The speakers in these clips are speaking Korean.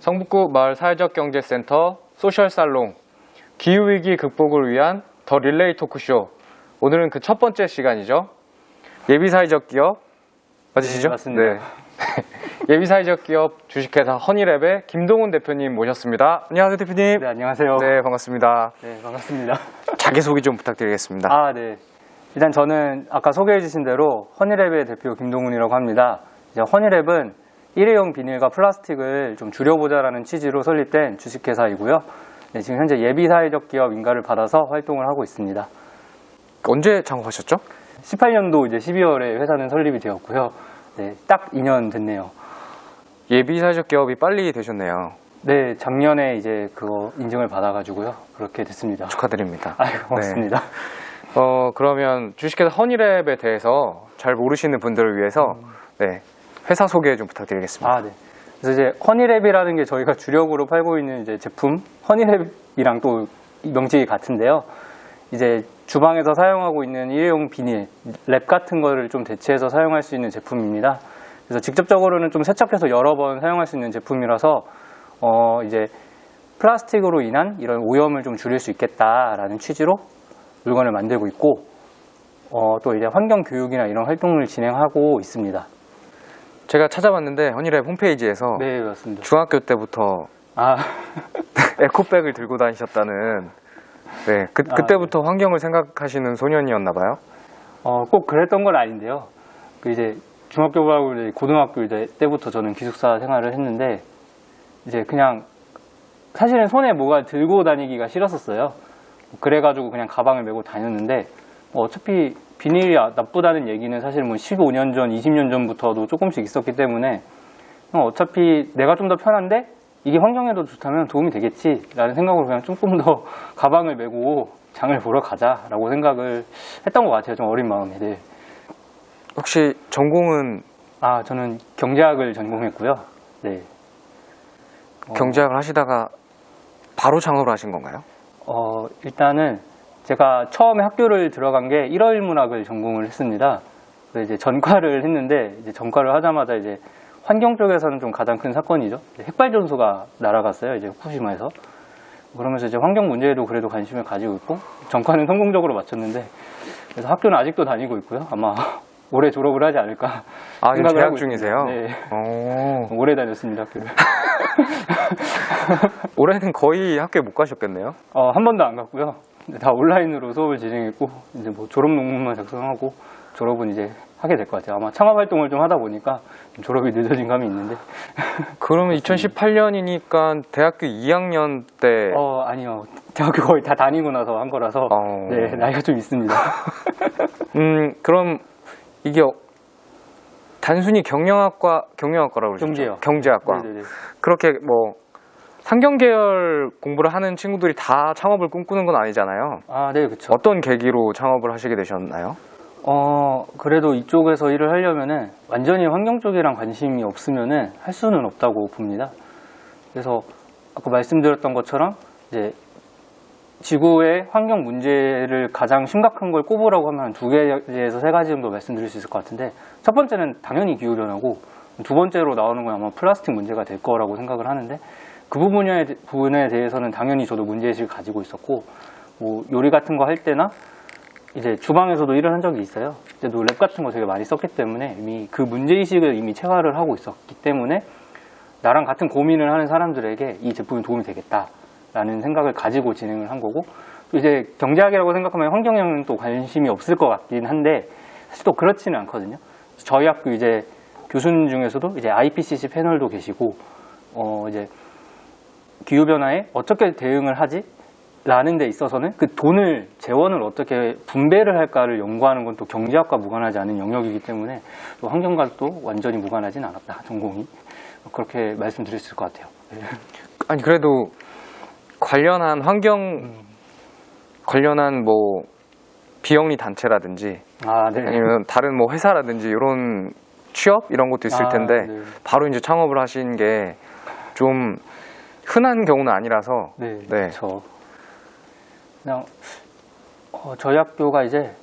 성북구 마을사회적경제센터 소셜살롱 기후위기 극복을 위한 더 릴레이 토크쇼. 오늘은 그 첫 번째 시간이죠. 예비사회적 기업 맞으시죠? 네, 맞습니다. 네. 예비사회적 기업 주식회사 허니랩의 김동훈 대표님 모셨습니다. 안녕하세요, 대표님. 네, 안녕하세요. 네, 반갑습니다. 네, 반갑습니다. 자기소개 좀 부탁드리겠습니다. 아, 네. 일단 저는 아까 소개해 주신 대로 허니랩의 대표 김동훈이라고 합니다. 이제 허니랩은 일회용 비닐과 플라스틱을 좀 줄여보자라는 취지로 설립된 주식회사이고요. 네, 지금 현재 예비사회적 기업 인가를 받아서 활동을 하고 있습니다. 언제 창업하셨죠? 18년도 이제 12월에 회사는 설립이 되었고요. 네, 딱 2년 됐네요. 예비사회적 기업이 빨리 되셨네요. 네, 작년에 이제 그거 인증을 받아가지고요. 그렇게 됐습니다. 축하드립니다. 아유, 고맙습니다. 그러면 주식회사 허니랩에 대해서 잘 모르시는 분들을 위해서 네, 회사 소개 좀 부탁드리겠습니다. 아, 네. 그래서 이제 허니랩이라는 게 저희가 주력으로 팔고 있는 이제 제품 허니랩이랑 또 명칭이 같은데요. 이제 주방에서 사용하고 있는 일회용 비닐, 랩 같은 거를 좀 대체해서 사용할 수 있는 제품입니다. 그래서 직접적으로는 좀 세척해서 여러 번 사용할 수 있는 제품이라서 이제 플라스틱으로 인한 이런 오염을 좀 줄일 수 있겠다라는 취지로 물건을 만들고 있고 또 이제 환경 교육이나 이런 활동을 진행하고 있습니다. 제가 찾아봤는데 허니랩 홈페이지에서 네, 맞습니다. 중학교 때부터 에코백을 들고 다니셨다는 네, 그때부터 환경을 생각하시는 소년이었나 봐요. 꼭 그랬던 건 아닌데요. 그 이제 중학교하고 이제 고등학교 이제 때부터 저는 기숙사 생활을 했는데 이제 그냥 사실은 손에 뭐가 들고 다니기가 싫었었어요. 그래가지고 그냥 가방을 메고 다녔는데 어차피 비닐이 나쁘다는 얘기는 사실 뭐 15년 전, 20년 전부터도 조금씩 있었기 때문에 어차피 내가 좀 더 편한데 이게 환경에도 좋다면 도움이 되겠지라는 생각으로 그냥 조금 더 가방을 메고 장을 보러 가자라고 생각을 했던 것 같아요. 좀 어린 마음에. 네. 혹시 전공은? 저는 경제학을 전공했고요. 네. 경제학을 하시다가 바로 창업을 하신 건가요? 일단은 제가 처음에 학교를 들어간 게 일어일문학을 전공을 했습니다. 그래서 이제 전과를 했는데 이제 전과를 하자마자 이제 환경 쪽에서는 좀 가장 큰 사건이죠. 핵발전소가 날아갔어요. 이제 후쿠시마에서. 그러면서 이제 환경 문제에도 그래도 관심을 가지고 있고 전과는 성공적으로 마쳤는데 그래서 학교는 아직도 다니고 있고요. 아마 올해 졸업을 하지 않을까. 지금 재학 중이세요? 네. 오래 다녔습니다, 학교를. 올해는 거의 학교에 못 가셨겠네요? 한 번도 안 갔고요. 다 온라인으로 수업을 진행했고 이제 뭐 졸업 논문만 작성하고 졸업은 이제 하게 될 것 같아요. 아마 창업 활동을 좀 하다 보니까 좀 졸업이 늦어진 감이 있는데. 그러면 2018년이니까 대학교 2학년 때? 아니요. 대학교 거의 다 다니고 나서 한 거라서 네, 나이가 좀 있습니다. 그럼 이게 단순히 경영학과라고 그러죠? 경제요. 경제학과. 네네네. 그렇게 뭐 상경계열 공부를 하는 친구들이 다 창업을 꿈꾸는 건 아니잖아요. 네, 그렇죠. 어떤 계기로 창업을 하시게 되셨나요? 그래도 이쪽에서 일을 하려면은 완전히 환경 쪽이랑 관심이 없으면은 할 수는 없다고 봅니다. 그래서 아까 말씀드렸던 것처럼 이제 지구의 환경 문제를 가장 심각한 걸 꼽으라고 하면 두 개에서 세 가지 정도 말씀드릴 수 있을 것 같은데 첫 번째는 당연히 기후변화고 두 번째로 나오는 건 아마 플라스틱 문제가 될 거라고 생각을 하는데 그 부분에 대해서는 당연히 저도 문제의식을 가지고 있었고 뭐 요리 같은 거 할 때나 이제 주방에서도 일을 한 적이 있어요. 그때도 랩 같은 거 되게 많이 썼기 때문에 이미 그 문제의식을 이미 체화를 하고 있었기 때문에 나랑 같은 고민을 하는 사람들에게 이 제품이 도움이 되겠다라는 생각을 가지고 진행을 한 거고 또 이제 경제학이라고 생각하면 환경에는 또 관심이 없을 것 같긴 한데 사실 또 그렇지는 않거든요. 저희 학교 이제 교수님 중에서도 이제 IPCC 패널도 계시고 이제 기후변화에 어떻게 대응을 하지? 라는 데 있어서는 그 재원을 어떻게 분배를 할까를 연구하는 건 또 경제학과 무관하지 않은 영역이기 때문에 또 환경과 또 완전히 무관하진 않았다, 전공이. 그렇게 말씀드릴 수 있을 것 같아요. 네. 아니, 그래도 관련한 관련한 뭐 비영리 단체라든지 네. 아니면 다른 뭐 회사라든지 이런 취업 이런 것도 있을 텐데 네. 바로 이제 창업을 하신 게 좀 흔한 경우는 아니라서. 네. 그렇죠. 그냥 저희 학교가 이제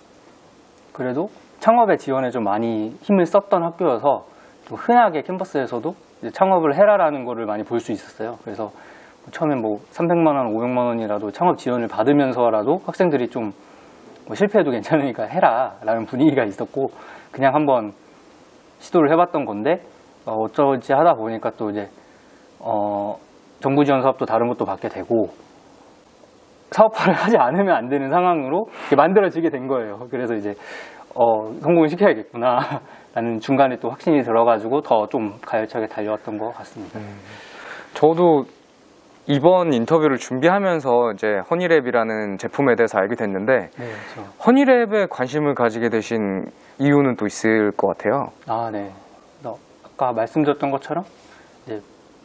그래도 창업의 지원에 좀 많이 힘을 썼던 학교여서 좀 흔하게 캠퍼스에서도 이제 창업을 해라라는 거를 많이 볼 수 있었어요. 그래서 처음엔 뭐 300만 원, 500만 원이라도 창업 지원을 받으면서라도 학생들이 좀 뭐 실패해도 괜찮으니까 해라라는 분위기가 있었고 그냥 한번 시도를 해봤던 건데 어쩌지 하다 보니까 또 이제 정부 지원 사업도 다른 것도 받게 되고 사업화를 하지 않으면 안 되는 상황으로 만들어지게 된 거예요. 그래서 이제 성공을 시켜야겠구나 라는 중간에 또 확신이 들어가지고 더 좀 가열차게 달려왔던 것 같습니다. 저도 이번 인터뷰를 준비하면서 이제 허니랩이라는 제품에 대해서 알게 됐는데 네, 그렇죠. 허니랩에 관심을 가지게 되신 이유는 또 있을 것 같아요. 아, 네. 아까 말씀드렸던 것처럼 이제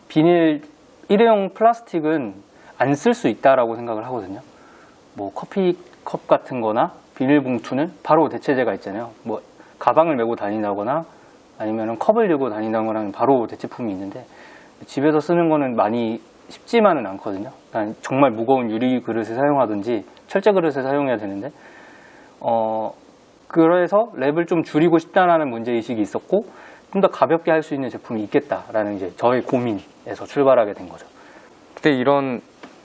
비닐 일회용 플라스틱은 안 쓸 수 있다라고 생각을 하거든요. 뭐 커피컵 같은 거나 비닐봉투는 바로 대체제가 있잖아요. 뭐 가방을 메고 다닌다거나 아니면 컵을 들고 다닌다거나 바로 대체품이 있는데 집에서 쓰는 거는 많이 쉽지만은 않거든요. 정말 무거운 유리 그릇을 사용하든지 철제 그릇을 사용해야 되는데 그래서 랩을 좀 줄이고 싶다라는 문제의식이 있었고 좀 더 가볍게 할 수 있는 제품이 있겠다라는 이제 저의 고민에서 출발하게 된 거죠. 그때 이런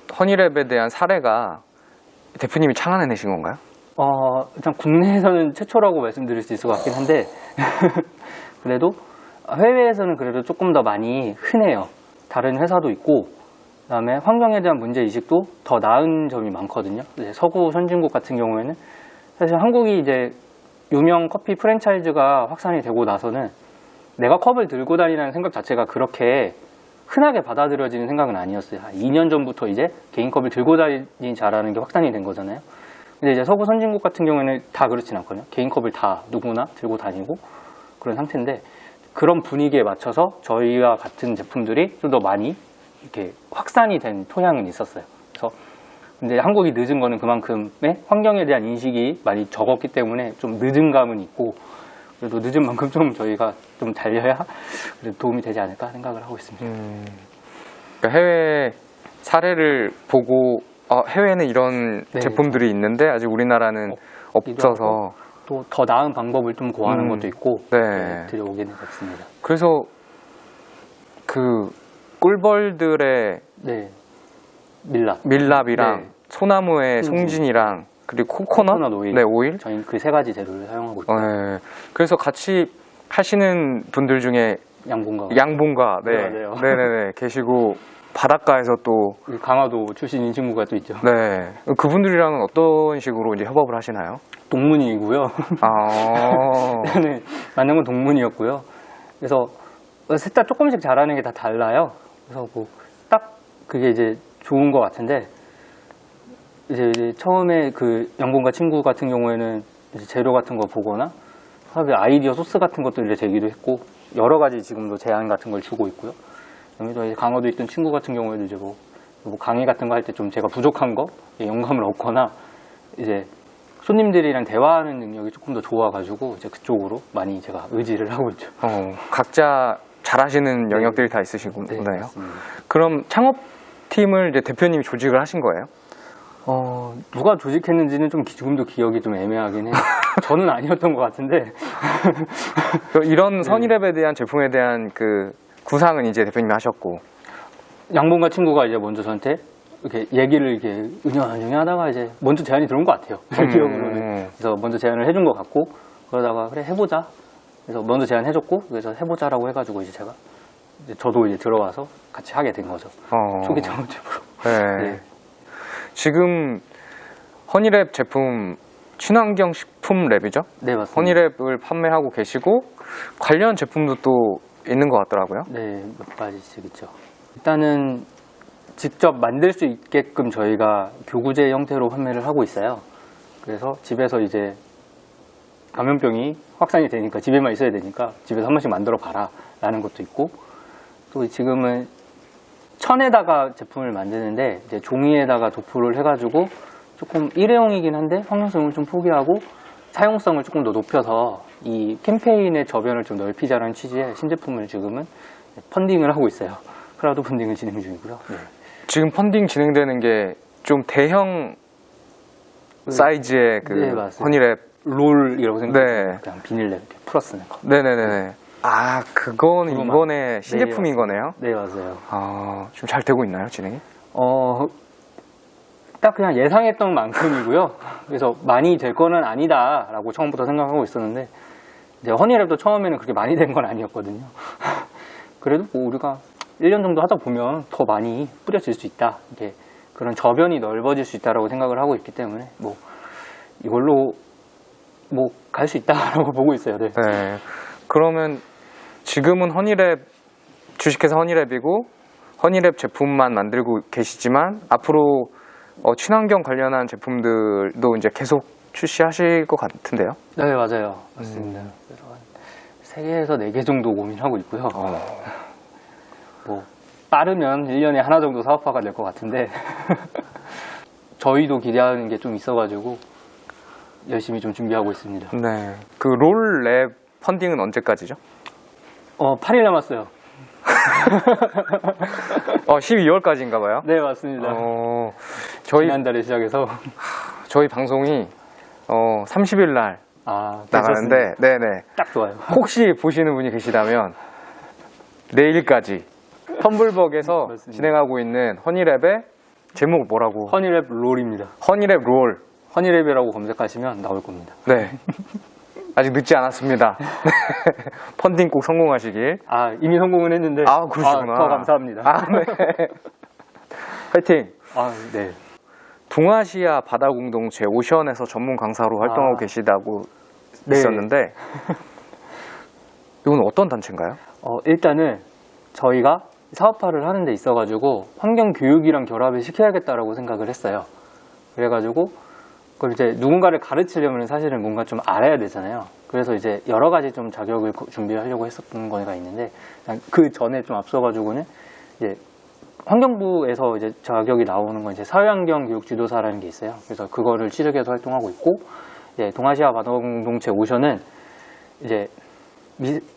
허니랩에 대한 사례가 대표님이 창안해내신 건가요? 일단 국내에서는 최초라고 말씀드릴 수 있을 것 같긴 한데 그래도 해외에서는 그래도 조금 더 많이 흔해요. 다른 회사도 있고 그다음에 환경에 대한 문제의식도 더 나은 점이 많거든요. 이제 서구 선진국 같은 경우에는 사실 한국이 이제 유명 커피 프랜차이즈가 확산이 되고 나서는 내가 컵을 들고 다니라는 생각 자체가 그렇게 흔하게 받아들여지는 생각은 아니었어요. 한 2년 전부터 이제 개인 컵을 들고 다니는 자라는 게 확산이 된 거잖아요. 근데 이제 서구 선진국 같은 경우에는 다 그렇진 않거든요. 개인 컵을 다 누구나 들고 다니고 그런 상태인데 그런 분위기에 맞춰서 저희와 같은 제품들이 좀 더 많이 이렇게 확산이 된 토양은 있었어요. 그래서 근데 한국이 늦은 거는 그만큼의 환경에 대한 인식이 많이 적었기 때문에 좀 늦은 감은 있고 그래도 늦은 만큼 좀 저희가 좀 달려야 그래도 도움이 되지 않을까 생각을 하고 있습니다. 그러니까 해외 사례를 보고 해외에는 이런 네. 제품들이 있는데 아직 우리나라는 없어서 또 더 나은 방법을 좀 구하는 것도 있고 네. 들여오기는 됐습니다. 그래서 그 꿀벌들의 네, 밀랍이랑 네. 소나무의 송진이랑 그리고 코코넛 오일, 네, 오일. 저희 그 세 가지 재료를 사용하고 있고 네. 그래서 같이 하시는 분들 중에 양봉가 맞아요. 네네네 계시고 바닷가에서 또 강화도 출신인 친구가 또 있죠. 네. 그분들이랑은 어떤 식으로 이제 협업을 하시나요? 동문이고요. 아. 네, 만난 건 동문이었고요. 그래서 셋 다 조금씩 잘하는 게 다 달라요. 그래서 뭐 딱 그게 이제 좋은 것 같은데 이제 처음에 그 양봉가 친구 같은 경우에는 이제 재료 같은 거 보거나 아이디어 소스 같은 것도 이제 제기도 했고 여러 가지 지금도 제안 같은 걸 주고 있고요. 그다음에 이제 강화도에 있던 친구 같은 경우에도 이제 뭐 강의 같은 거 할 때 좀 제가 부족한 거 영감을 얻거나 이제 손님들이랑 대화하는 능력이 조금 더 좋아가지고 이제 그쪽으로 많이 제가 의지를 하고 있죠. 각자 잘하시는 영역들이 다 있으시군요. 네, 맞습니다. 그럼 창업팀을 이제 대표님이 조직을 하신 거예요? 누가 조직했는지는 좀 지금도 기억이 좀 애매하긴 해요. 저는 아니었던 것 같은데. 이런 선의랩에 대한 제품에 대한 그 구상은 이제 대표님이 하셨고. 양봉가 친구가 이제 먼저 저한테 이렇게 얘기를 이렇게 은연중에 하다가 이제 먼저 제안이 들어온 것 같아요. 제 기억으로는. 그래서 먼저 제안을 해준 것 같고 그러다가 그래 해보자. 그래서 먼저 제안해줬고 그래서 해보자라고 해가지고 이제 제가 이제 저도 이제 들어와서 같이 하게 된 거죠. 초기 창업팀으로. 네. 네. 지금 허니랩 제품 친환경 식품 랩이죠? 네, 맞습니다. 허니랩을 판매하고 계시고 관련 제품도 또 있는 것 같더라고요. 네, 몇 가지씩 있죠. 일단은 직접 만들 수 있게끔 저희가 교구제 형태로 판매를 하고 있어요. 그래서 집에서 이제 감염병이 확산이 되니까 집에만 있어야 되니까 집에서 한 번씩 만들어 봐라 라는 것도 있고 또 지금은 천에다가 제품을 만드는데 이제 종이에다가 도포를 해가지고 조금 일회용이긴 한데 환경성을 좀 포기하고 사용성을 조금 더 높여서 이 캠페인의 저변을 좀 넓히자라는 취지의 신제품을 지금은 펀딩을 하고 있어요. 크라우드 펀딩을 진행 중이고요. 네. 지금 펀딩 진행되는 게 좀 대형 사이즈의 그 네, 맞습니다. 허니랩 롤이라고 생각해요. 네. 그냥 비닐랩 이렇게 풀어 쓰는 거. 네네네. 아, 그거는 두루만. 이번에 신제품인 네, 거네요? 네, 맞아요. 아, 좀 잘 되고 있나요, 진행이? 딱 그냥 예상했던 만큼이고요. 그래서 많이 될 거는 아니다라고 처음부터 생각하고 있었는데, 이제 허니랩도 처음에는 그렇게 많이 된 건 아니었거든요. 그래도 뭐 우리가 1년 정도 하다 보면 더 많이 뿌려질 수 있다. 이게 그런 저변이 넓어질 수 있다라고 생각을 하고 있기 때문에, 뭐, 이걸로 뭐 갈 수 있다라고 보고 있어요. 네. 네. 그러면 지금은 허니랩, 주식회사 허니랩이고, 허니랩 제품만 만들고 계시지만, 앞으로 친환경 관련한 제품들도 이제 계속 출시하실 것 같은데요? 네, 맞아요. 맞습니다. 그래서 한 3개에서 4개 정도 고민하고 있고요. 뭐, 빠르면 1년에 하나 정도 사업화가 될 것 같은데, 저희도 기대하는 게 좀 있어가지고, 열심히 좀 준비하고 있습니다. 네. 그 롤랩 펀딩은 언제까지죠? 8일 남았어요. 12월까지인가 봐요? 네, 맞습니다. 지난달에 시작해서. 저희 방송이 30일 날 나가는데, 괜찮습니다. 네네. 딱 좋아요. 혹시 보시는 분이 계시다면 내일까지 텀블벅에서 맞습니다. 진행하고 있는 허니랩의 제목 뭐라고? 허니랩 롤입니다. 허니랩 롤. 허니랩이라고 검색하시면 나올 겁니다. 네. 아직 늦지 않았습니다. 펀딩 꼭 성공하시길. 이미 성공은 했는데. 그러시구나. 더 감사합니다. 네. 화이팅. 네. 동아시아 바다 공동체 오션에서 전문 강사로 활동하고 계시다고 네. 있었는데 이건 어떤 단체인가요? 일단은 저희가 사업화를 하는 데 있어가지고 환경 교육이랑 결합을 시켜야겠다라고 생각을 했어요. 그래가지고 그걸 이제 누군가를 가르치려면 사실은 뭔가 좀 알아야 되잖아요. 그래서 이제 여러 가지 좀 자격을 준비하려고 했었던 거가 있는데 그 전에 좀 앞서가지고는 이제 환경부에서 이제 자격이 나오는 건 이제 사회환경 교육 지도사라는 게 있어요. 그래서 그거를 취득해서 활동하고 있고, 이제 동아시아 바다 공동체 오션은 이제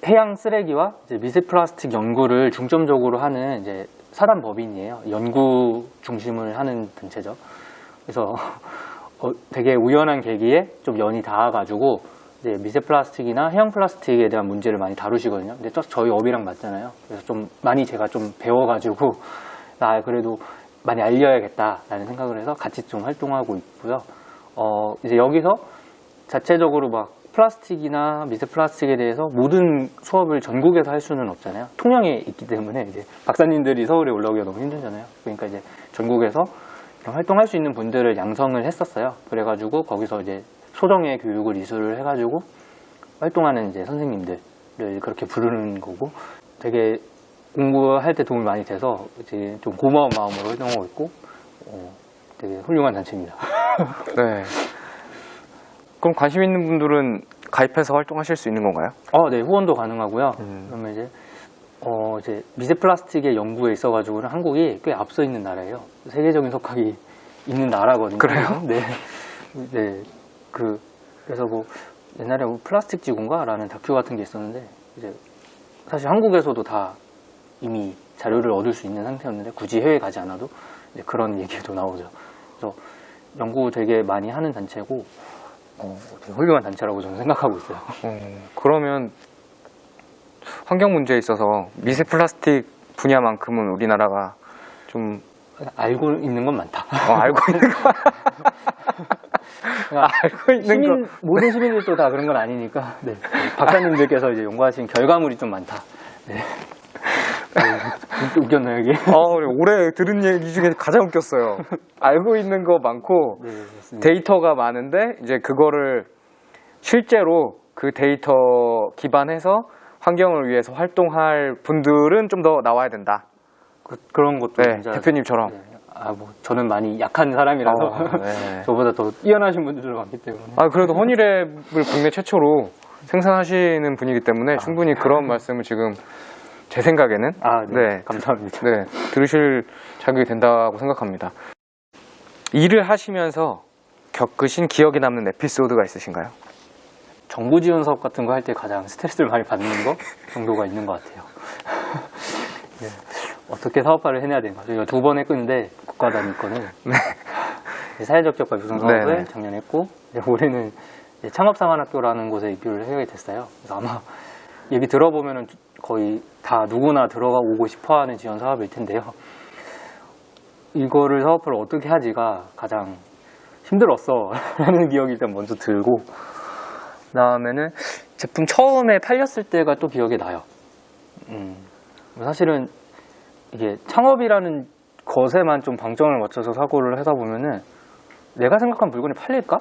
해양 쓰레기와 이제 미세 플라스틱 연구를 중점적으로 하는 이제 사단법인이에요. 연구 중심을 하는 단체죠. 그래서 되게 우연한 계기에 좀 연이 닿아가지고 이제 미세 플라스틱이나 해양 플라스틱에 대한 문제를 많이 다루시거든요. 근데 저희 업이랑 맞잖아요. 그래서 좀 많이 제가 좀 배워가지고 그래도 많이 알려야겠다라는 생각을 해서 같이 좀 활동하고 있고요. 이제 여기서 자체적으로 막 플라스틱이나 미세 플라스틱에 대해서 모든 수업을 전국에서 할 수는 없잖아요. 통영에 있기 때문에 이제 박사님들이 서울에 올라오기가 너무 힘들잖아요. 그러니까 이제 전국에서 활동할 수 있는 분들을 양성을 했었어요. 그래가지고 거기서 이제 소정의 교육을 이수를 해가지고 활동하는 이제 선생님들을 그렇게 부르는 거고, 되게 공부할 때 도움이 많이 돼서 이제 좀 고마운 마음으로 활동하고 있고, 되게 훌륭한 단체입니다. 네. 그럼 관심 있는 분들은 가입해서 활동하실 수 있는 건가요? 네, 후원도 가능하고요. 그러면 이제 미세 플라스틱의 연구에 있어가지고는 한국이 꽤 앞서 있는 나라예요. 세계적인 석학이 있는 나라거든요. 그래요? 네. 네. 그래서 뭐 옛날에 뭐 플라스틱 지구인가라는 다큐 같은 게 있었는데, 이제 사실 한국에서도 다 이미 자료를 얻을 수 있는 상태였는데 굳이 해외 가지 않아도 이제 그런 얘기도 나오죠. 그래서 연구 되게 많이 하는 단체고, 되게 훌륭한 단체라고 저는 생각하고 있어요. 그러면 환경 문제에 있어서 미세 플라스틱 분야만큼은 우리나라가 좀 알고 있는 건 많다. 알고 있는 거 알고 있는 거 모든 시민들도 다 그런 건 아니니까. 네. 박사님들께서 이제 연구하신 결과물이 좀 많다. 네. 웃겼나요, 여기? 올해 들은 얘기 중에 가장 웃겼어요. 알고 있는 거 많고, 네, 맞습니다. 데이터가 많은데, 이제 그거를 실제로 그 데이터 기반해서 환경을 위해서 활동할 분들은 좀 더 나와야 된다. 그런 것도 네, 진짜. 대표님처럼. 네. 뭐, 저는 많이 약한 사람이라서. 네. 저보다 더 뛰어나신 분들도 많기 때문에. 그래도 허니랩을 국내 최초로 생산하시는 분이기 때문에 충분히 그런 말씀을 지금 제 생각에는 네. 감사합니다. 네, 들으실 자격이 된다고 생각합니다. 일을 하시면서 겪으신 기억에 남는 에피소드가 있으신가요? 정부 지원 사업 같은 거 할 때 가장 스트레스를 많이 받는 거 정도가 있는 것 같아요. 네. 어떻게 사업화를 해내야 되는가. 저희가 2번 했는데 국가 단위 거는 사회적 적과 유성 사업을 네네. 작년에 했고, 올해는 창업상한학교라는 곳에 입교를 하게 됐어요. 그래서 아마 얘기 들어보면은 거의 다 누구나 들어오고 싶어하는 지원 사업일 텐데요. 이거를 사업을 어떻게 하지가 가장 힘들었어 라는 기억이 일단 먼저 들고, 그다음에는 제품 처음에 팔렸을 때가 또 기억이 나요. 사실은 이게 창업이라는 것에만 좀 방점을 맞춰서 사고를 하다 보면은 내가 생각한 물건이 팔릴까?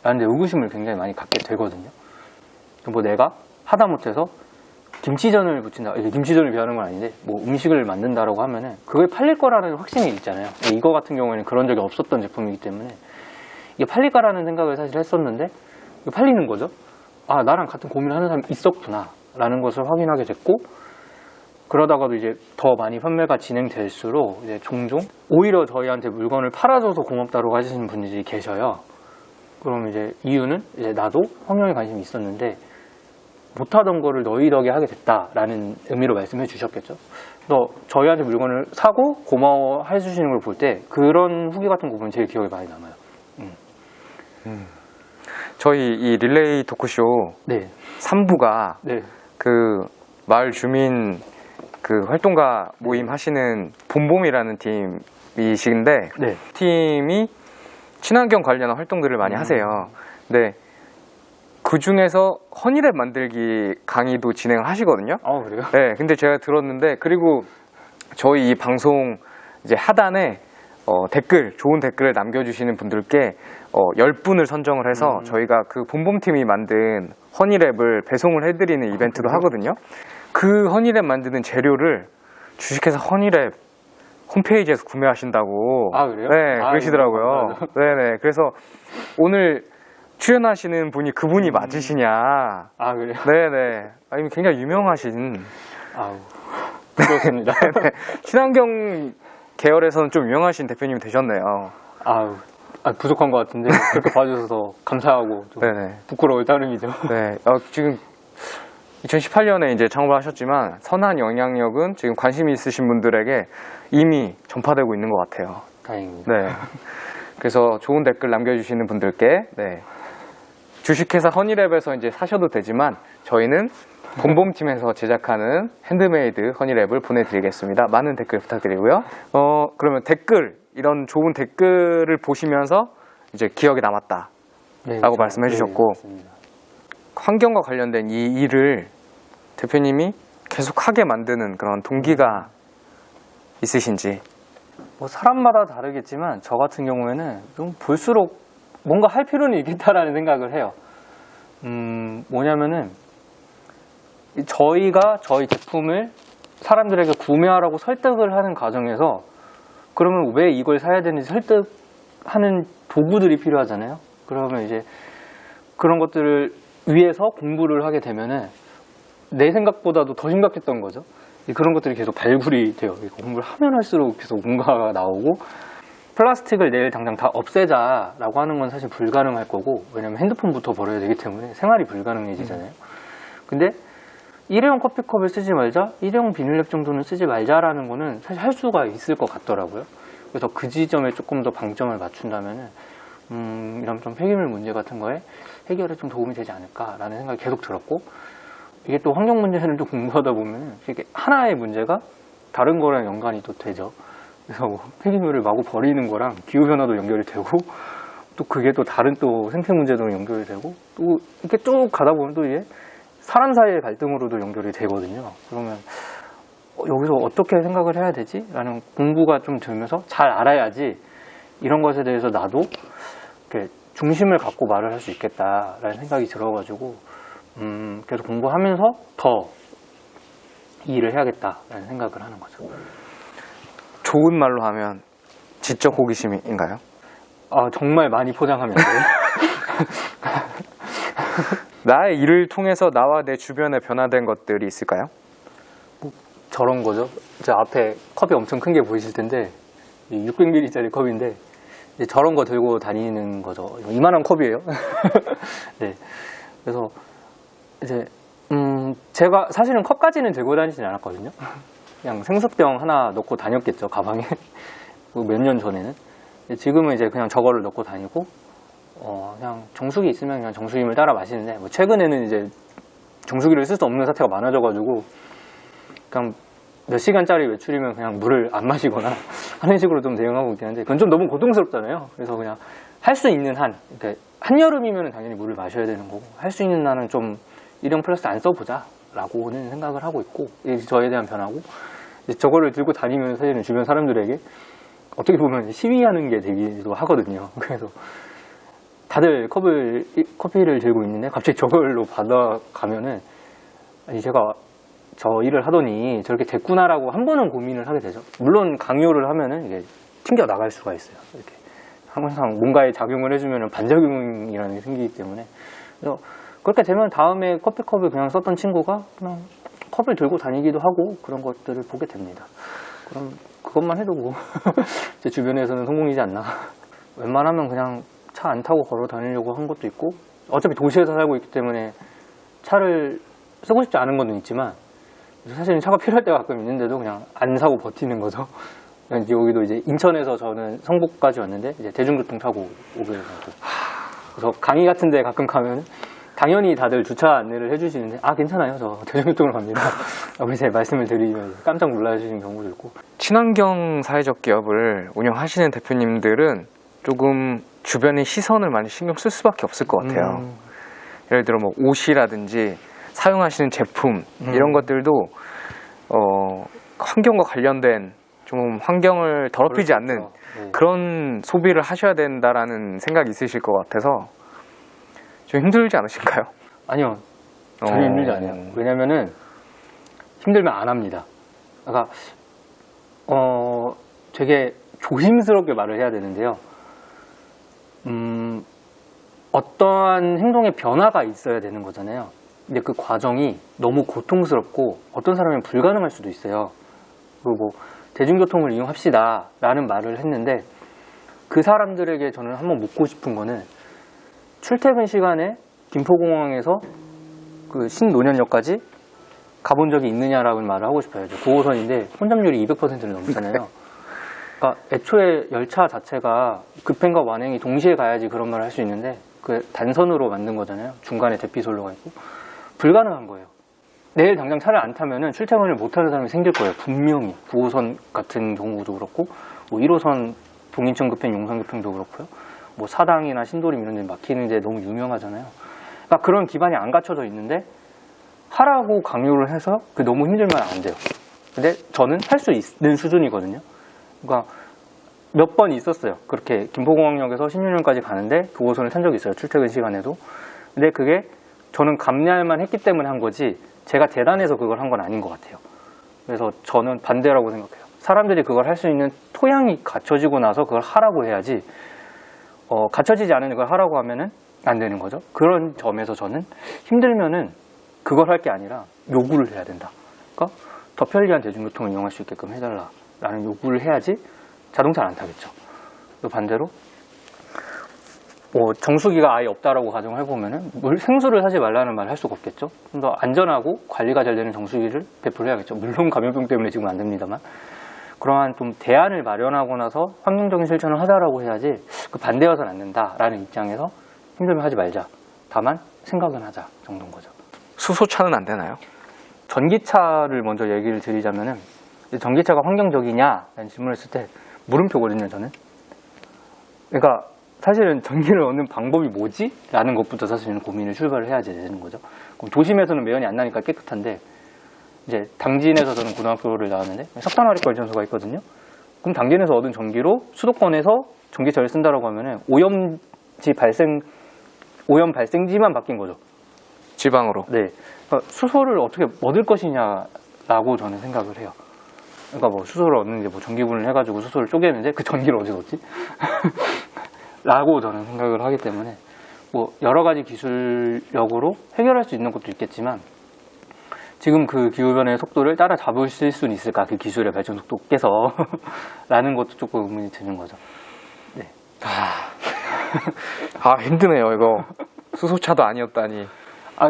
라는 데 의구심을 굉장히 많이 갖게 되거든요. 뭐 내가 하다못해서 김치전을 부친다, 이게 김치전을 비하는 건 아닌데 뭐 음식을 만든다라고 하면은 그게 팔릴 거라는 확신이 있잖아요. 이거 같은 경우에는 그런 적이 없었던 제품이기 때문에 이게 팔릴까라는 생각을 사실 했었는데 이게 팔리는 거죠. 아, 나랑 같은 고민을 하는 사람이 있었구나 라는 것을 확인하게 됐고, 그러다가도 이제 더 많이 판매가 진행될수록 이제 종종 오히려 저희한테 물건을 팔아줘서 고맙다고 하시는 분들이 계셔요. 그럼 이제 이유는 이제 나도 환경에 관심이 있었는데 못하던 거를 너희 덕에 하게 됐다라는 의미로 말씀해 주셨겠죠. 너 저희한테 물건을 사고 고마워 해주시는 걸 볼 때 그런 후기 같은 거 보면 제일 기억에 많이 남아요. 저희 이 릴레이 토크쇼 네. 3부가 네. 그 마을 주민 그 활동가 모임 하시는 봄봄이라는 팀이신데, 네. 팀이 친환경 관련한 활동들을 많이 하세요. 근데 그 중에서 허니랩 만들기 강의도 진행을 하시거든요. 그래요? 네, 근데 제가 들었는데, 그리고 저희 이 방송 이제 하단에 댓글, 좋은 댓글을 남겨주시는 분들께 10분을 선정을 해서 저희가 그 봄봄팀이 만든 허니랩을 배송을 해드리는 이벤트도 하거든요. 그 허니랩 만드는 재료를 주식회사 허니랩 홈페이지에서 구매하신다고. 아, 그래요? 네, 그러시더라고요. 네네. 그래서 오늘 출연하시는 분이 그분이 맞으시냐. 아, 그래요? 네네. 아니, 굉장히 유명하신. 아우, 그렇습니다. 친환경 계열에서는 좀 유명하신 대표님이 되셨네요. 아우, 부족한 것 같은데 그렇게 봐주셔서 감사하고 좀 네네. 부끄러울 따름이죠. 네. 지금 2018년에 이제 창업을 하셨지만 선한 영향력은 지금 관심이 있으신 분들에게 이미 전파되고 있는 것 같아요. 다행입니다. 네. 그래서 좋은 댓글 남겨주시는 분들께, 네. 주식회사 허니랩에서 이제 사셔도 되지만 저희는 봄봄팀에서 제작하는 핸드메이드 허니랩을 보내드리겠습니다. 많은 댓글 부탁드리고요. 그러면 댓글, 이런 좋은 댓글을 보시면서 이제 기억에 남았다 라고 말씀해 주셨고, 환경과 관련된 이 일을 대표님이 계속 하게 만드는 그런 동기가 있으신지. 뭐 사람마다 다르겠지만 저 같은 경우에는 좀 볼수록 뭔가 할 필요는 있겠다라는 생각을 해요. 뭐냐면은 저희가 저희 제품을 사람들에게 구매하라고 설득을 하는 과정에서 그러면 왜 이걸 사야 되는지 설득하는 도구들이 필요하잖아요. 그러면 이제 그런 것들을 위해서 공부를 하게 되면은 내 생각보다도 더 심각했던 거죠. 그런 것들이 계속 발굴이 돼요. 공부를 하면 할수록 계속 뭔가가 나오고, 플라스틱을 내일 당장 다 없애자라고 하는 건 사실 불가능할 거고, 왜냐면 핸드폰부터 버려야 되기 때문에 생활이 불가능해지잖아요. 근데 일회용 커피컵을 쓰지 말자, 일회용 비닐랩 정도는 쓰지 말자라는 거는 사실 할 수가 있을 것 같더라고요. 그래서 그 지점에 조금 더 방점을 맞춘다면은 이런 좀 폐기물 문제 같은 거에 해결에 좀 도움이 되지 않을까라는 생각이 계속 들었고, 이게 또 환경 문제를 좀 공부하다 보면 이게 하나의 문제가 다른 거랑 연관이 또 되죠. 그래서 뭐 폐기물을 마구 버리는 거랑 기후 변화도 연결이 되고, 또 그게 또 다른 또 생태 문제도 연결이 되고, 또 이렇게 쭉 가다 보면 또 이게 사람 사이의 갈등으로도 연결이 되거든요. 그러면 여기서 어떻게 생각을 해야 되지? 라는 공부가 좀 들면서 잘 알아야지 이런 것에 대해서 나도 이렇게 중심을 갖고 말을 할 수 있겠다라는 생각이 들어가지고 계속 공부하면서 더 이 일을 해야겠다라는 생각을 하는 거죠. 좋은 말로 하면 지적 호기심인가요? 정말 많이 포장하면 돼요. 나의 일을 통해서 나와 내 주변에 변화된 것들이 있을까요? 저런 거죠. 저 앞에 컵이 엄청 큰 게 보이실 텐데 600ml짜리 컵인데 이제 저런 거 들고 다니는 거죠. 이만한 컵이에요. 네. 그래서 이제 제가 사실은 컵까지는 들고 다니진 않았거든요. 그냥 생수병 하나 넣고 다녔겠죠, 가방에. 몇 년 전에는. 지금은 이제 그냥 저거를 넣고 다니고 그냥 정수기 있으면 그냥 정수기물 따라 마시는데, 뭐 최근에는 이제 정수기를 쓸 수 없는 사태가 많아져가지고 그냥 몇 시간짜리 외출이면 그냥 물을 안 마시거나 하는 식으로 좀 대응하고 있긴 한데 그건 좀 너무 고통스럽잖아요. 그래서 그냥 할 수 있는 한, 그러니까 한여름이면 당연히 물을 마셔야 되는 거고 할 수 있는 한은 좀 일회용 플라스틱 안 써보자 라고는 생각을 하고 있고 이게 저에 대한 변화고 저거를 들고 다니면 사실은 주변 사람들에게 어떻게 보면 시위하는 게 되기도 하거든요. 그래서 다들 커피를 들고 있는데 갑자기 저걸로 받아가면은 아니 제가 저 일을 하더니 저렇게 됐구나라고 한 번은 고민을 하게 되죠. 물론 강요를 하면은 이게 튕겨 나갈 수가 있어요. 이렇게 항상 뭔가에 작용을 해주면은 반작용이라는 게 생기기 때문에 그래서 그렇게 되면 다음에 커피컵을 그냥 썼던 친구가 그냥 컵을 들고 다니기도 하고 그런 것들을 보게 됩니다. 그럼 그것만 해도 뭐 제 주변에서는 성공이지 않나. 웬만하면 그냥 차 안 타고 걸어 다니려고 한 것도 있고 어차피 도시에서 살고 있기 때문에 차를 쓰고 싶지 않은 건 있지만 사실은 차가 필요할 때가 가끔 있는데도 그냥 안 사고 버티는 거죠. 여기도 이제 인천에서 저는 성북까지 왔는데 이제 대중교통 타고 오게 되고 그래서 강의 같은 데 가끔 가면 당연히 다들 주차 안내를 해주시는데 아 괜찮아요 저 대중교통으로 갑니다 라고 이제 말씀을 드리면 깜짝 놀라시는 경우도 있고. 친환경 사회적 기업을 운영하시는 대표님들은 조금 주변의 시선을 많이 신경 쓸 수밖에 없을 것 같아요. 예를 들어 뭐 옷이라든지 사용하시는 제품 이런 것들도 환경과 관련된 좀 환경을 더럽히지 않는 네. 그런 소비를 하셔야 된다라는 생각이 있으실 것 같아서 좀 힘들지 않으신가요? 아니요 전혀 힘들지 않아요. 왜냐면은 힘들면 안 합니다. 그러니까 되게 조심스럽게 말을 해야 되는데요. 어떠한 행동의 변화가 있어야 되는 거잖아요. 근데 그 과정이 너무 고통스럽고 어떤 사람은 불가능할 수도 있어요. 그리고 뭐 대중교통을 이용합시다 라는 말을 했는데 그 사람들에게 저는 한번 묻고 싶은 거는 출퇴근 시간에 김포공항에서 그 신논현역까지 가본 적이 있느냐라는 말을 하고 싶어요. 9호선인데 혼잡률이 200%를 넘잖아요. 그러니까 애초에 열차 자체가 급행과 완행이 동시에 가야지 그런 말을 할 수 있는데 그 단선으로 만든 거잖아요. 중간에 대피솔로가 있고 불가능한 거예요. 내일 당장 차를 안 타면은 출퇴근을 못 하는 사람이 생길 거예요. 분명히 9호선 같은 경우도 그렇고 뭐 1호선 동인천 급행, 용산 급행도 그렇고요. 뭐 사당이나 신도림 이런 데 막히는 데 너무 유명하잖아요. 그러니까 그런 기반이 안 갖춰져 있는데 하라고 강요를 해서 그 너무 힘들면 안 돼요. 근데 저는 할 수 있는 수준이거든요. 그러니까 몇 번 있었어요. 그렇게 김포공항역에서 신윤현까지 가는데 9호선을 탄 적이 있어요. 출퇴근 시간에도. 근데 그게 저는 감내할만 했기 때문에 한 거지 제가 대단해서 그걸 한 건 아닌 것 같아요. 그래서 저는 반대라고 생각해요. 사람들이 그걸 할 수 있는 토양이 갖춰지고 나서 그걸 하라고 해야지 갖춰지지 않은 걸 하라고 하면은 안 되는 거죠. 그런 점에서 저는 힘들면은 그걸 할 게 아니라 요구를 해야 된다. 그러니까 더 편리한 대중교통을 이용할 수 있게끔 해달라라는 요구를 해야지 자동차를 안 타겠죠. 또 반대로 뭐 정수기가 아예 없다라고 가정을 해보면은 생수를 사지 말라는 말을 할 수가 없겠죠. 좀 더 안전하고 관리가 잘 되는 정수기를 배포해야겠죠. 물론 감염병 때문에 지금 안 됩니다만 그러한 좀 대안을 마련하고 나서 환경적인 실천을 하자라고 해야지 그 반대여서는 안 된다라는 입장에서 힘들면 하지 말자. 다만 생각은 하자 정도인 거죠. 수소차는 안 되나요? 전기차를 먼저 얘기를 드리자면은 전기차가 환경적이냐라는 질문을 했을 때 물음표거든요. 저는. 그러니까 사실은 전기를 얻는 방법이 뭐지? 라는 것부터 사실은 고민을 출발을 해야 되는 거죠. 그럼 도심에서는 매연이 안 나니까 깨끗한데 이제 당진에서 저는 고등학교를 나왔는데 석탄화력발전소가 있거든요. 그럼 당진에서 얻은 전기로 수도권에서 전기차를 쓴다라고 하면은 오염 발생지만 바뀐 거죠. 지방으로. 네. 그러니까 수소를 어떻게 얻을 것이냐라고 저는 생각을 해요. 그러니까 뭐 수소를 얻는데 뭐 전기분을 해가지고 수소를 쪼개는데 그 전기를 어디서 얻지? 라고 저는 생각을 하기 때문에 뭐 여러 가지 기술력으로 해결할 수 있는 것도 있겠지만 지금 그 기후변화의 속도를 따라잡으실 수는 있을까? 그 기술의 발전 속도께서 라는 것도 조금 의문이 드는 거죠. 네. 힘드네요 이거. 수소차도 아니었다니.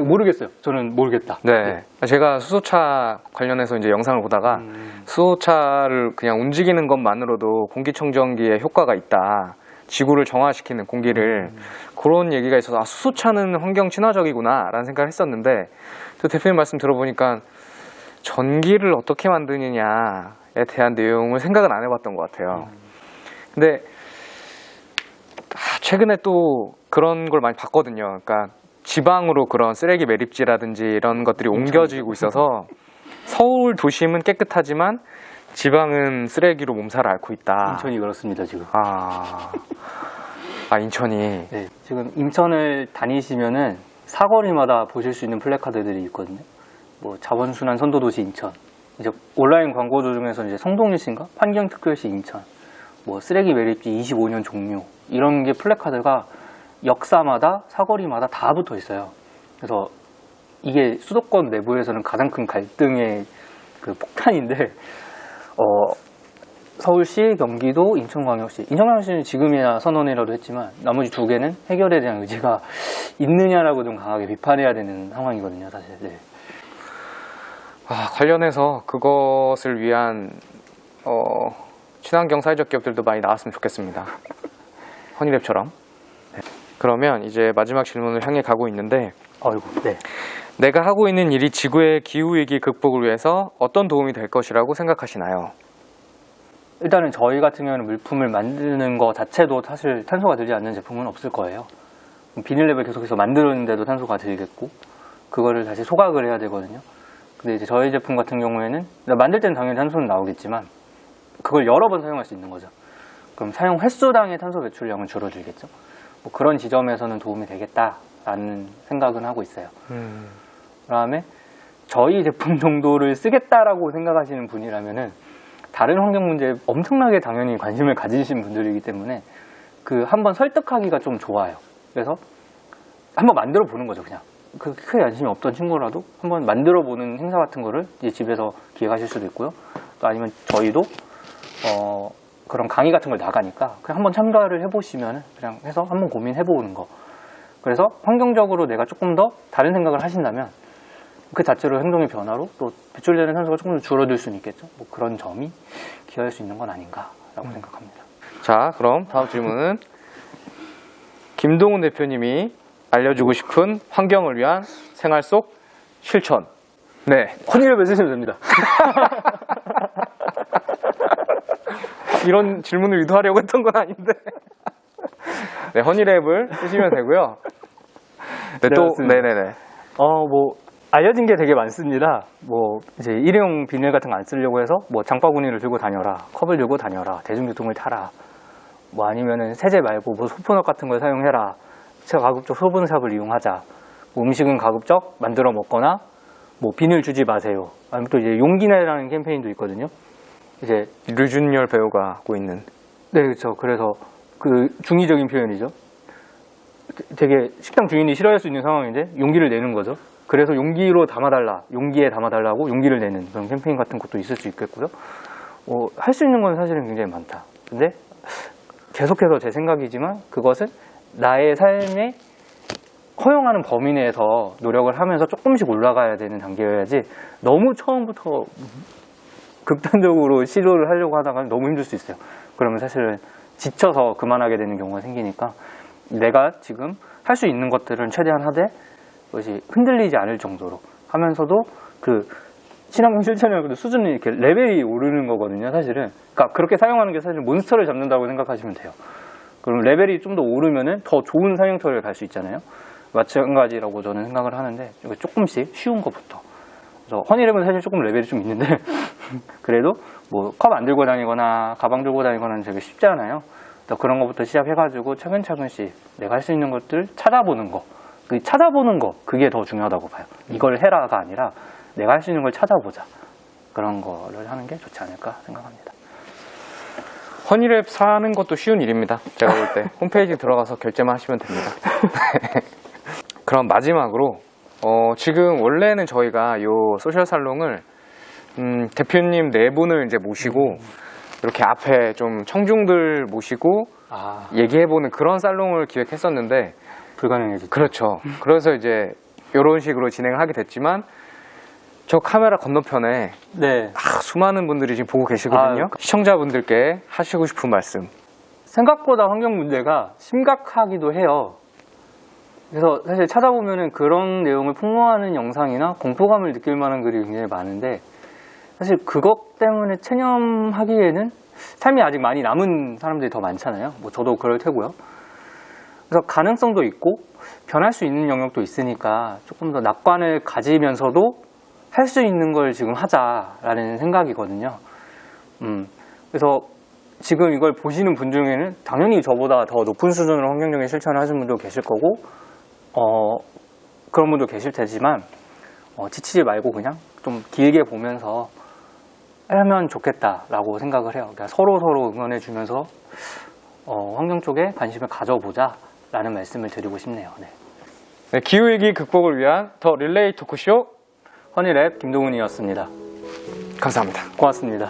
모르겠어요. 저는 모르겠다. 네. 제가 수소차 관련해서 이제 영상을 보다가 수소차를 그냥 움직이는 것만으로도 공기청정기에 효과가 있다. 지구를 정화시키는 공기를 그런 얘기가 있어서 아, 수소차는 환경 친화적이구나라는 생각을 했었는데 또 대표님 말씀 들어보니까 전기를 어떻게 만드느냐에 대한 내용을 생각은 안 해봤던 것 같아요. 근데 최근에 또 그런 걸 많이 봤거든요. 그러니까 지방으로 그런 쓰레기 매립지라든지 이런 것들이 옮겨지고 있어서 서울 도심은 깨끗하지만 지방은 쓰레기로 몸살을 앓고 있다. 인천이 그렇습니다, 지금. 인천이. 네, 지금 인천을 다니시면은 사거리마다 보실 수 있는 플래카드들이 있거든요. 뭐 자원순환 선도도시 인천. 이제 온라인 광고도 중에서 이제 성동일시인가? 환경특별시 인천. 뭐 쓰레기 매립지 25년 종료. 이런 게 플래카드가 역사마다 사거리마다 다 붙어 있어요. 그래서 이게 수도권 내부에서는 가장 큰 갈등의 그 폭탄인데, 서울시, 경기도, 인천광역시. 인천광역시는 지금이야 선언이라도 했지만 나머지 두 개는 해결에 대한 의지가 있느냐라고 좀 강하게 비판해야 되는 상황이거든요, 사실. 네. 관련해서 그것을 위한 친환경 사회적 기업들도 많이 나왔으면 좋겠습니다. 허니랩처럼. 네. 그러면 이제 마지막 질문을 향해 가고 있는데 네. 내가 하고 있는 일이 지구의 기후위기 극복을 위해서 어떤 도움이 될 것이라고 생각하시나요? 일단은 저희 같은 경우는 물품을 만드는 거 자체도 사실 탄소가 들지 않는 제품은 없을 거예요. 비닐랩을 계속해서 만드는데도 탄소가 들겠고 그거를 다시 소각을 해야 되거든요. 근데 이제 저희 제품 같은 경우에는 만들 때는 당연히 탄소는 나오겠지만 그걸 여러 번 사용할 수 있는 거죠. 그럼 사용 횟수당의 탄소 배출량은 줄어들겠죠. 뭐 그런 지점에서는 도움이 되겠다라는 생각은 하고 있어요. 그다음에 저희 제품 정도를 쓰겠다라고 생각하시는 분이라면은 다른 환경 문제에 엄청나게 당연히 관심을 가지신 분들이기 때문에 그 한번 설득하기가 좀 좋아요. 그래서 한번 만들어 보는 거죠, 그냥. 그 크게 관심이 없던 친구라도 한번 만들어 보는 행사 같은 거를 이제 집에서 기획하실 수도 있고요. 또 아니면 저희도 그런 강의 같은 걸 나가니까 그냥 한번 참가를 해보시면 그냥 해서 한번 고민해 보는 거. 그래서 환경적으로 내가 조금 더 다른 생각을 하신다면 그 자체로 행동의 변화로 또 배출되는 탄소가 조금 더 줄어들 수는 있겠죠. 뭐 그런 점이 기여할 수 있는 건 아닌가라고 생각합니다. 자, 그럼 다음 질문은 김동훈 대표님이 알려주고 싶은 환경을 위한 생활 속 실천. 네. 허니랩을 쓰시면 됩니다. 이런 질문을 유도하려고 했던 건 아닌데. 네, 허니랩을 쓰시면 되고요. 네, 또, 맞습니다. 네네네. 뭐 알려진 게 되게 많습니다. 뭐 이제 일회용 비닐 같은 거 안 쓰려고 해서 뭐 장바구니를 들고 다녀라, 컵을 들고 다녀라, 대중교통을 타라. 뭐 아니면은 세제 말고 뭐 소포넛 같은 걸 사용해라. 가급적 소분삽을 이용하자. 뭐 음식은 가급적 만들어 먹거나 뭐 비닐 주지 마세요. 아니면 또 이제 용기 내라는 캠페인도 있거든요. 이제 류준열 배우가 하고 있는. 네, 그렇죠. 그래서 그 중의적인 표현이죠. 되게 식당 주인이 싫어할 수 있는 상황인데 용기를 내는 거죠. 그래서 용기로 담아달라, 용기에 담아달라고 용기를 내는 그런 캠페인 같은 것도 있을 수 있겠고요. 할 수 있는 건 사실은 굉장히 많다. 근데 계속해서 제 생각이지만 그것은 나의 삶에 허용하는 범위 내에서 노력을 하면서 조금씩 올라가야 되는 단계여야지 너무 처음부터 극단적으로 시도를 하려고 하다가 너무 힘들 수 있어요. 그러면 사실은 지쳐서 그만하게 되는 경우가 생기니까 내가 지금 할 수 있는 것들은 최대한 하되 그것이 흔들리지 않을 정도로 하면서도 그 친환경 실천이라고 수준이 이렇게 레벨이 오르는 거거든요, 사실은. 그러니까 그렇게 사용하는 게 사실 몬스터를 잡는다고 생각하시면 돼요. 그럼 레벨이 좀 더 오르면은 더 좋은 사용처를 갈 수 있잖아요. 마찬가지라고 저는 생각을 하는데 조금씩 쉬운 것부터. 그래서 허니랩은 사실 조금 레벨이 좀 있는데 그래도 뭐 컵 안 들고 다니거나 가방 들고 다니거나 되게 쉽지 않아요. 그런 것부터 시작해가지고 차근차근씩 내가 할 수 있는 것들 찾아보는 거. 그 찾아보는 거, 그게 더 중요하다고 봐요. 이걸 해라가 아니라 내가 할 수 있는 걸 찾아보자. 그런 거를 하는 게 좋지 않을까 생각합니다. 허니랩 사는 것도 쉬운 일입니다. 제가 볼 때. 홈페이지 들어가서 결제만 하시면 됩니다. 그럼 마지막으로 지금 원래는 저희가 요 소셜 살롱을 대표님 네 분을 이제 모시고 이렇게 앞에 좀 청중들 모시고 얘기해보는 그런 살롱을 기획했었는데 불가능해졌죠. 그렇죠. 그래서 이제 이런 식으로 진행을 하게 됐지만 저 카메라 건너편에 네. 수많은 분들이 지금 보고 계시거든요. 시청자분들께 하시고 싶은 말씀. 생각보다 환경 문제가 심각하기도 해요. 그래서 사실 찾아보면은 그런 내용을 폭로하는 영상이나 공포감을 느낄 만한 글이 굉장히 많은데, 사실 그것 때문에 체념하기에는 삶이 아직 많이 남은 사람들이 더 많잖아요. 뭐 저도 그럴 테고요. 그래서 가능성도 있고 변할 수 있는 영역도 있으니까 조금 더 낙관을 가지면서도 할 수 있는 걸 지금 하자라는 생각이거든요. 그래서 지금 이걸 보시는 분 중에는 당연히 저보다 더 높은 수준으로 환경적인 실천을 하시는 분도 계실 거고, 그런 분도 계실 테지만, 지치지 말고 그냥 좀 길게 보면서 하면 좋겠다라고 생각을 해요. 그러니까 서로 응원해주면서 환경 쪽에 관심을 가져보자라는 말씀을 드리고 싶네요. 네. 네, 기후위기 극복을 위한 더 릴레이 토크쇼 허니랩 김동훈이었습니다. 감사합니다. 고맙습니다.